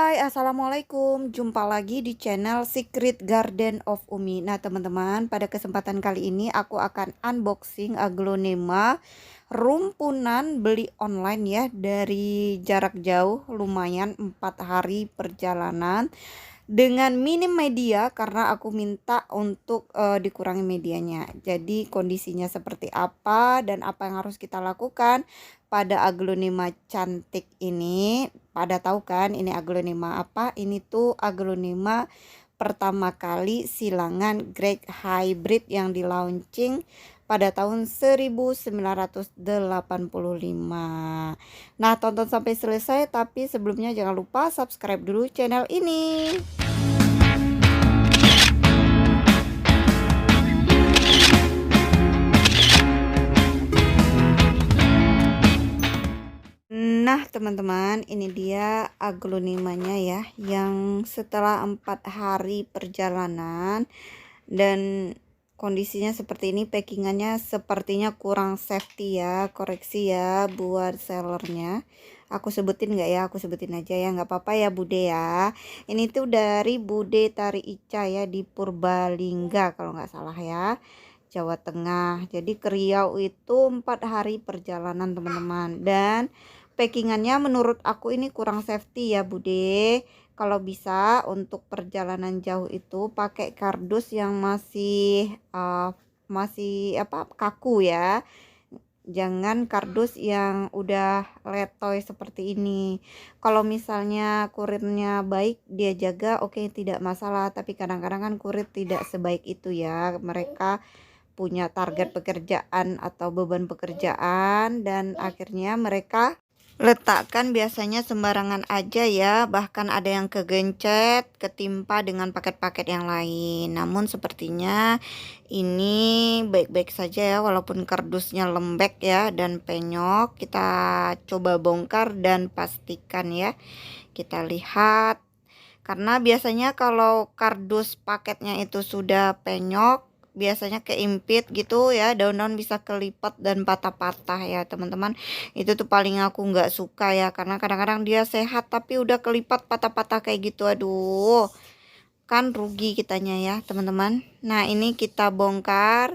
Hai, assalamualaikum. Jumpa lagi di channel Secret Garden of Umi. Nah, teman-teman, pada kesempatan kali ini aku akan unboxing aglonema rumpunan beli online ya, dari jarak jauh, lumayan 4 hari perjalanan dengan minim media karena aku minta untuk dikurangi medianya. Jadi kondisinya seperti apa dan apa yang harus kita lakukan pada aglonema cantik ini. Pada tahu kan ini aglonema apa? Ini tuh aglonema pertama kali silangan Great Hybrid yang di launching pada tahun 1985. Nah, tonton sampai selesai, tapi sebelumnya jangan lupa subscribe dulu channel ini. Nah, teman-teman, ini dia aglonemanya ya, yang setelah 4 hari perjalanan dan kondisinya seperti ini. Packingannya sepertinya kurang safety ya, koreksi ya buat sellernya. Aku sebutin nggak ya? Aku sebutin aja ya, nggak apa-apa ya Bude ya. Ini tuh dari Bude Tari Ica ya, di Purbalingga kalau nggak salah ya, Jawa Tengah. Jadi ke Riau itu 4 hari perjalanan teman-teman. Dan packingannya menurut aku ini kurang safety ya Bude. Kalau bisa untuk perjalanan jauh itu pakai kardus yang masih kaku ya. Jangan kardus yang udah letoy seperti ini. Kalau misalnya kurirnya baik, dia jaga, oke, tidak masalah. Tapi kadang-kadang kan kurir tidak sebaik itu ya. Mereka punya target pekerjaan atau beban pekerjaan dan akhirnya mereka letakkan biasanya sembarangan aja ya, bahkan ada yang kegencet, ketimpa dengan paket-paket yang lain. Namun sepertinya ini baik-baik saja ya, walaupun kardusnya lembek ya dan penyok. Kita coba bongkar dan pastikan ya. Kita lihat, karena biasanya kalau kardus paketnya itu sudah penyok, biasanya keimpit gitu ya, daun-daun bisa kelipat dan patah-patah ya teman-teman. Itu tuh paling aku nggak suka ya, karena kadang-kadang dia sehat tapi udah kelipat patah-patah kayak gitu. Aduh, kan rugi kitanya ya teman-teman. Nah, ini kita bongkar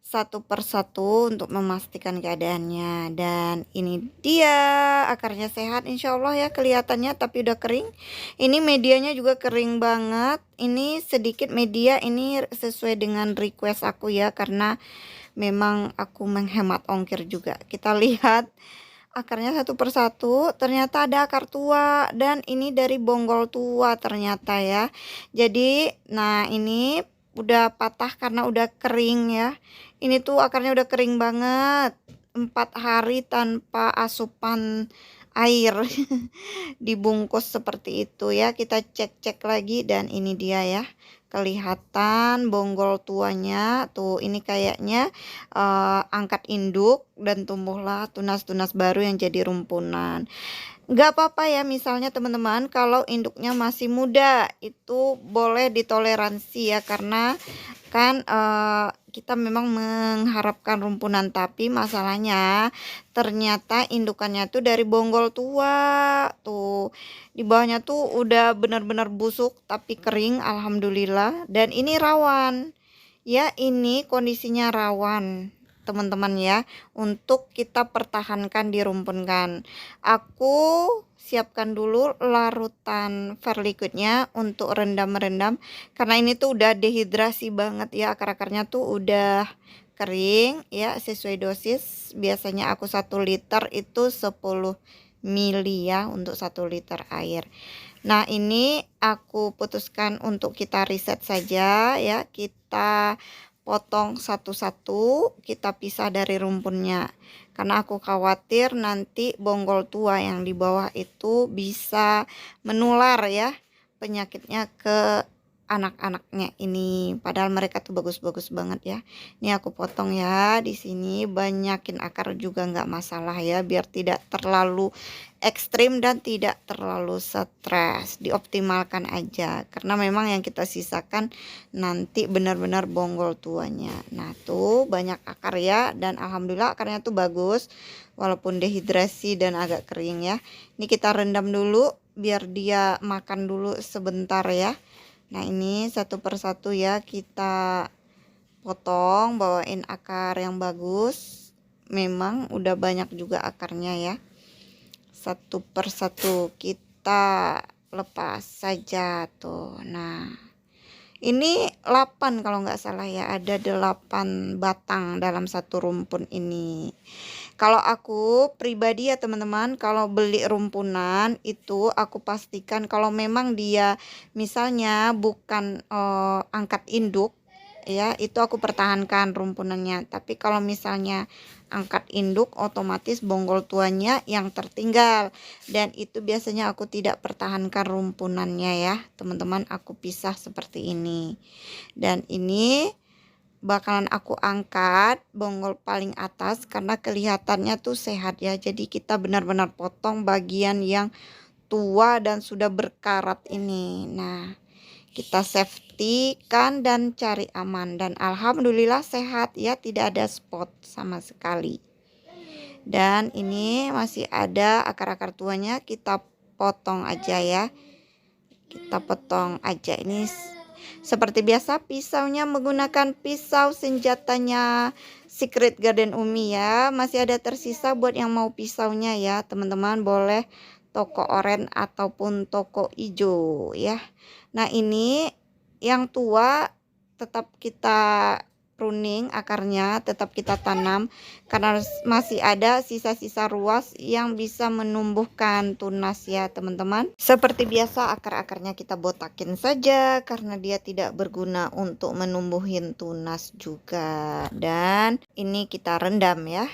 satu persatu untuk memastikan keadaannya. Dan ini dia, akarnya sehat insya Allah ya kelihatannya, tapi udah kering. Ini medianya juga kering banget. Ini sedikit media, ini sesuai dengan request aku ya, karena memang aku menghemat ongkir juga. Kita lihat akarnya satu persatu. Ternyata ada akar tua, dan ini dari bonggol tua ternyata ya. Jadi nah, ini udah patah karena udah kering ya. Ini tuh akarnya udah kering banget, 4 hari tanpa asupan air. Dibungkus seperti itu ya. Kita cek-cek lagi, dan ini dia ya, kelihatan bonggol tuanya tuh. Ini kayaknya angkat induk dan tumbuhlah tunas-tunas baru yang jadi rumpunan. Nggak apa-apa ya, misalnya teman-teman kalau induknya masih muda itu boleh ditoleransi ya, karena kan kita memang mengharapkan rumpunan, tapi masalahnya ternyata indukannya tuh dari bonggol tua tuh. Di bawahnya tuh udah benar-benar busuk tapi kering alhamdulillah, dan ini rawan ya, ini kondisinya rawan teman-teman ya, untuk kita pertahankan dirumpunkan. Aku siapkan dulu larutan verliquidnya untuk rendam-rendam, karena ini tuh udah dehidrasi banget ya, akar-akarnya tuh udah kering ya, sesuai dosis. Biasanya aku 1 liter itu 10 mili ya untuk 1 liter air. Nah, ini aku putuskan untuk kita riset saja ya, kita potong satu-satu, kita pisah dari rumpunnya, karena aku khawatir nanti bonggol tua yang di bawah itu bisa menular ya penyakitnya ke anak-anaknya ini, padahal mereka tuh bagus-bagus banget ya. Ini aku potong ya, di sini banyakin akar juga nggak masalah ya, biar tidak terlalu ekstrim dan tidak terlalu stres. Dioptimalkan aja, karena memang yang kita sisakan nanti benar-benar bonggol tuanya. Nah, tuh banyak akar ya, dan alhamdulillah akarnya tuh bagus walaupun dehidrasi dan agak kering ya. Ini kita rendam dulu biar dia makan dulu sebentar ya. Nah, ini satu persatu ya kita potong, bawain akar yang bagus. Memang udah banyak juga akarnya ya. Satu persatu kita lepas saja tuh. Nah, ini 8 kalau nggak salah ya, ada 8 batang dalam satu rumpun ini. Kalau aku pribadi ya teman-teman, kalau beli rumpunan itu aku pastikan kalau memang dia misalnya bukan angkat induk ya, itu aku pertahankan rumpunannya. Tapi kalau misalnya angkat induk, otomatis bonggol tuanya yang tertinggal, dan itu biasanya aku tidak pertahankan rumpunannya ya teman-teman, aku pisah seperti ini. Dan ini bakalan aku angkat bonggol paling atas karena kelihatannya tuh sehat ya. Jadi kita benar-benar potong bagian yang tua dan sudah berkarat ini. Nah, kita safety kan dan cari aman, dan alhamdulillah sehat ya, tidak ada spot sama sekali. Dan ini masih ada akar-akar tuanya, kita potong aja ya. Kita potong aja. Ini seperti biasa pisaunya menggunakan pisau senjatanya Secret Garden Umi ya. Masih ada tersisa buat yang mau pisaunya ya teman-teman, boleh toko oranye ataupun toko hijau ya. Nah, ini yang tua tetap kita pruning akarnya, tetap kita tanam karena masih ada sisa-sisa ruas yang bisa menumbuhkan tunas ya teman-teman. Seperti biasa akar-akarnya kita botakin saja karena dia tidak berguna untuk menumbuhin tunas juga. Dan ini kita rendam ya.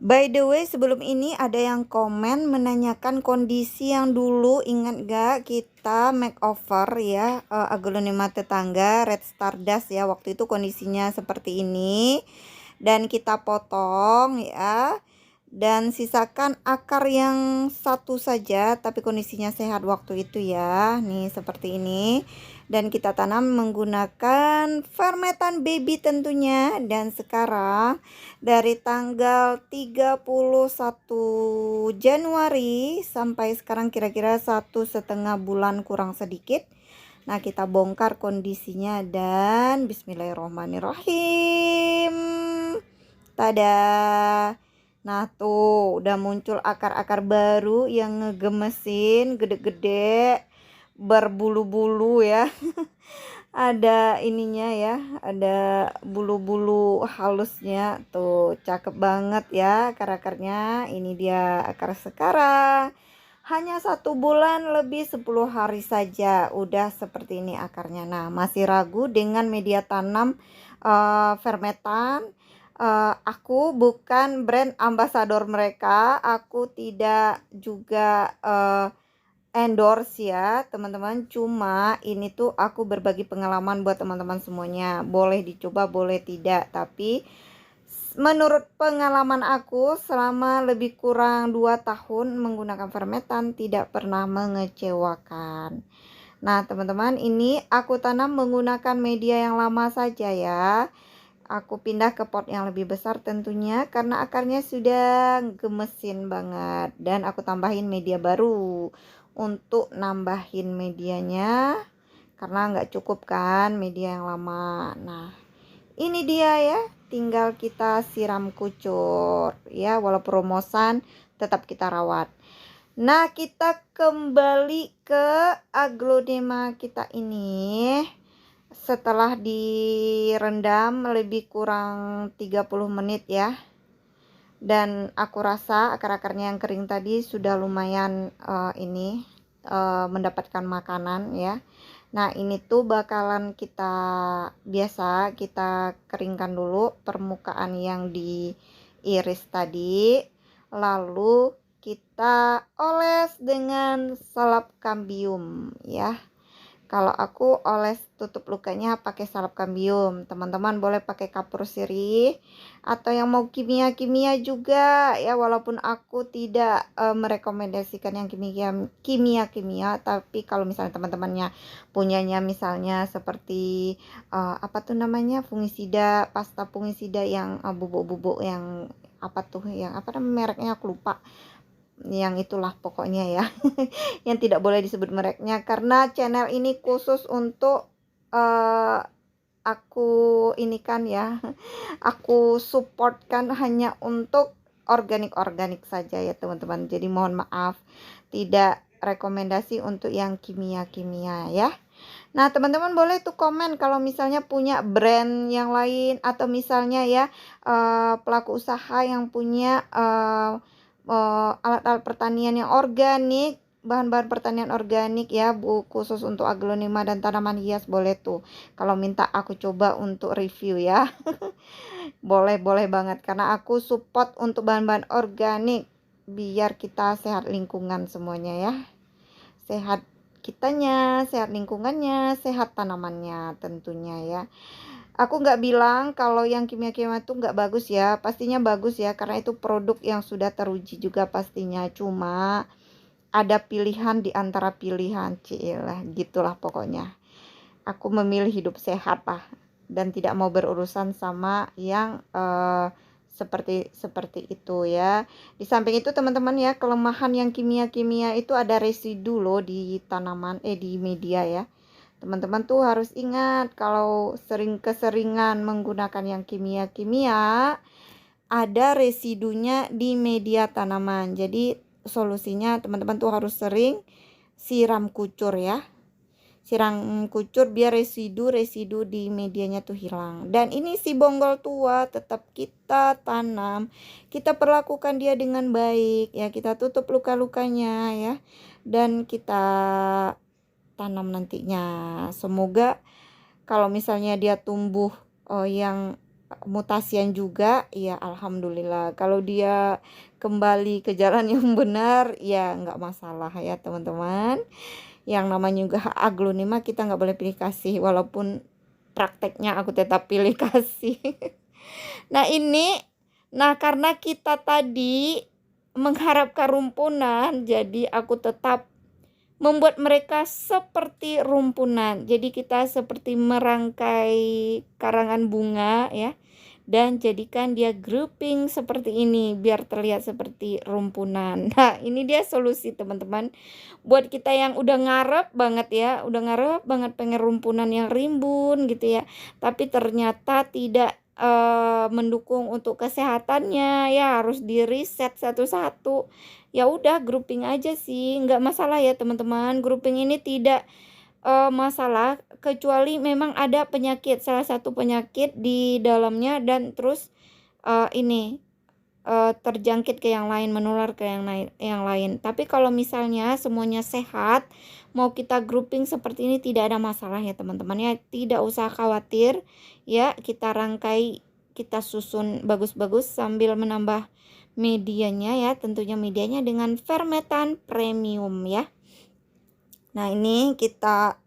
By the way, sebelum ini ada yang komen menanyakan kondisi yang dulu, ingat gak kita makeover ya aglonema tetangga Red Stardust ya, waktu itu kondisinya seperti ini. Dan kita potong ya, dan sisakan akar yang satu saja tapi kondisinya sehat waktu itu ya, nih seperti ini. Dan kita tanam menggunakan fermetan baby tentunya. Dan sekarang dari tanggal 31 Januari sampai sekarang kira-kira 1,5 bulan kurang sedikit. Nah, kita bongkar kondisinya dan bismillahirrohmanirrohim. Tada. Nah, tuh udah muncul akar-akar baru yang ngegemesin, gede-gede, berbulu-bulu ya. Ada ininya ya, ada bulu-bulu halusnya tuh, cakep banget ya akar-akarnya. Ini dia akar sekarang, hanya 1 bulan lebih 10 hari saja udah seperti ini akarnya. Nah, masih ragu dengan media tanam fermetan. Aku bukan brand ambasador mereka, aku tidak juga endorse ya teman-teman, cuma ini tuh aku berbagi pengalaman buat teman-teman semuanya. Boleh dicoba boleh tidak, tapi menurut pengalaman aku selama lebih kurang 2 tahun menggunakan fermetan tidak pernah mengecewakan. Nah teman-teman, ini aku tanam menggunakan media yang lama saja ya. Aku pindah ke pot yang lebih besar tentunya karena akarnya sudah gemesin banget. Dan aku tambahin media baru untuk nambahin medianya karena nggak cukup kan media yang lama. Nah, ini dia ya, tinggal kita siram kucur ya, walaupun romosan tetap kita rawat. Nah, kita kembali ke aglonema kita ini. Setelah direndam lebih kurang 30 menit ya, dan aku rasa akar-akarnya yang kering tadi sudah lumayan mendapatkan makanan ya. Nah, ini tuh bakalan kita biasa kita keringkan dulu permukaan yang diiris tadi, lalu kita oles dengan salep kambium ya. Kalau aku oles tutup lukanya pakai salep kambium. Teman-teman boleh pakai kapur sirih atau yang mau kimia-kimia juga ya, walaupun aku tidak merekomendasikan yang kimia-kimia, tapi kalau misalnya teman-temannya punyanya misalnya seperti apa tuh namanya, fungisida, pasta fungisida yang bubuk-bubuk yang apa tuh, yang apa namanya mereknya aku lupa. yang itulah pokoknya ya. Yang tidak boleh disebut mereknya karena channel ini khusus untuk aku ini kan ya, aku support kan hanya untuk organik-organik saja ya teman-teman. Jadi mohon maaf tidak rekomendasi untuk yang kimia-kimia ya. Nah, teman-teman boleh tuh komen kalau misalnya punya brand yang lain atau misalnya ya pelaku usaha yang punya alat-alat pertanian yang organik, bahan-bahan pertanian organik ya, Bu, khusus untuk aglonema dan tanaman hias boleh tuh. Kalau minta aku coba untuk review ya. Boleh banget karena aku support untuk bahan-bahan organik biar kita sehat lingkungan semuanya ya. Sehat kitanya, sehat lingkungannya, sehat tanamannya tentunya ya. Aku nggak bilang kalau yang kimia-kimia itu nggak bagus ya, pastinya bagus ya karena itu produk yang sudah teruji juga pastinya. Cuma ada pilihan di antara pilihan, cilah gitulah pokoknya. Aku memilih hidup sehat lah dan tidak mau berurusan sama yang seperti itu ya. Di samping itu teman-teman ya, kelemahan yang kimia-kimia itu ada residu loh di tanaman di media ya. Teman-teman tuh harus ingat kalau keseringan menggunakan yang kimia-kimia ada residunya di media tanaman. Jadi solusinya teman-teman tuh harus sering siram kucur ya. Siram kucur biar residu di medianya tuh hilang. Dan ini si bonggol tua tetap kita tanam, kita perlakukan dia dengan baik ya, kita tutup luka-lukanya ya, dan kita tanam nantinya. Semoga kalau misalnya dia tumbuh yang mutasian juga ya alhamdulillah. Kalau dia kembali ke jalan yang benar ya nggak masalah ya teman-teman. Yang namanya juga aglonema kita nggak boleh pilih kasih, walaupun prakteknya aku tetap pilih kasih. Nah karena kita tadi mengharapkan rumpunan, jadi aku tetap membuat mereka seperti rumpunan. Jadi kita seperti merangkai karangan bunga ya, dan jadikan dia grouping seperti ini biar terlihat seperti rumpunan. Nah ini dia solusi teman-teman buat kita yang udah ngarep banget ya, udah ngarep banget pengen rumpunan yang rimbun gitu ya, tapi ternyata tidak mendukung untuk kesehatannya ya, harus di reset satu-satu. Ya udah grouping aja sih, nggak masalah ya teman-teman. Grouping ini tidak masalah kecuali memang ada penyakit, salah satu penyakit di dalamnya dan terus ini terjangkit ke yang lain, menular ke yang lain. Tapi kalau misalnya semuanya sehat, mau kita grouping seperti ini tidak ada masalah ya teman-teman ya. Tidak usah khawatir ya, kita rangkai, kita susun bagus-bagus sambil menambah medianya ya, tentunya medianya dengan fermentan premium ya. Nah ini kita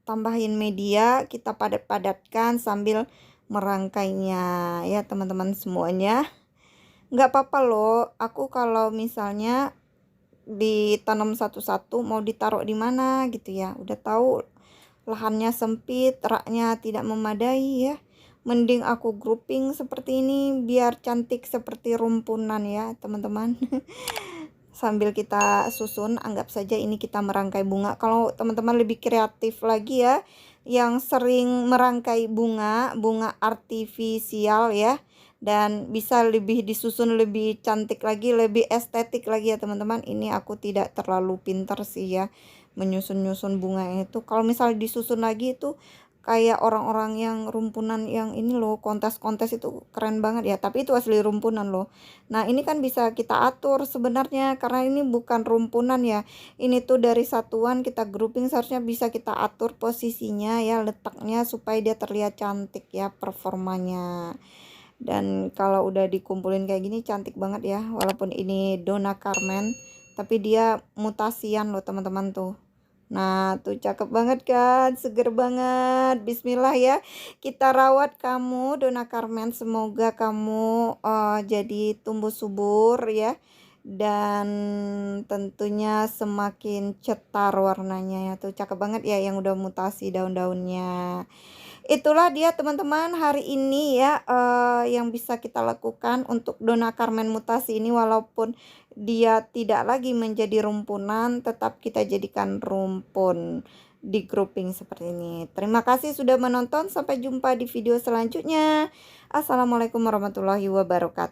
tambahin media, kita padat-padatkan sambil merangkainya ya teman-teman semuanya. Nggak apa-apa loh, aku kalau misalnya ditanam satu-satu mau ditaruh di mana gitu ya, udah tahu lahannya sempit, raknya tidak memadai ya, mending aku grouping seperti ini biar cantik seperti rumpunan ya teman-teman. Sambil kita susun, anggap saja ini kita merangkai bunga. Kalau teman-teman lebih kreatif lagi ya, yang sering merangkai bunga artifisial ya, dan bisa lebih disusun lebih cantik lagi, lebih estetik lagi ya teman-teman. Ini aku tidak terlalu pintar sih ya menyusun-nyusun bunga itu. Kalau misalnya disusun lagi itu kayak orang-orang yang rumpunan yang ini loh, kontes-kontes itu keren banget ya, tapi itu asli rumpunan loh. Nah ini kan bisa kita atur sebenarnya karena ini bukan rumpunan ya, ini tuh dari satuan kita grouping, seharusnya bisa kita atur posisinya ya, letaknya supaya dia terlihat cantik ya performanya. Dan kalau udah dikumpulin kayak gini cantik banget ya, walaupun ini Donna Carmen tapi dia mutasian loh teman-teman tuh. Nah tuh cakep banget kan, seger banget. Bismillah ya, kita rawat kamu Donna Carmen, semoga kamu jadi tumbuh subur ya, dan tentunya semakin cetar warnanya ya tuh, cakep banget ya yang udah mutasi daun-daunnya. Itulah dia teman-teman hari ini ya, yang bisa kita lakukan untuk Dona Carmen mutasi ini, walaupun dia tidak lagi menjadi rumpunan, tetap kita jadikan rumpun di grouping seperti ini. Terima kasih sudah menonton, sampai jumpa di video selanjutnya. Assalamualaikum warahmatullahi wabarakatuh.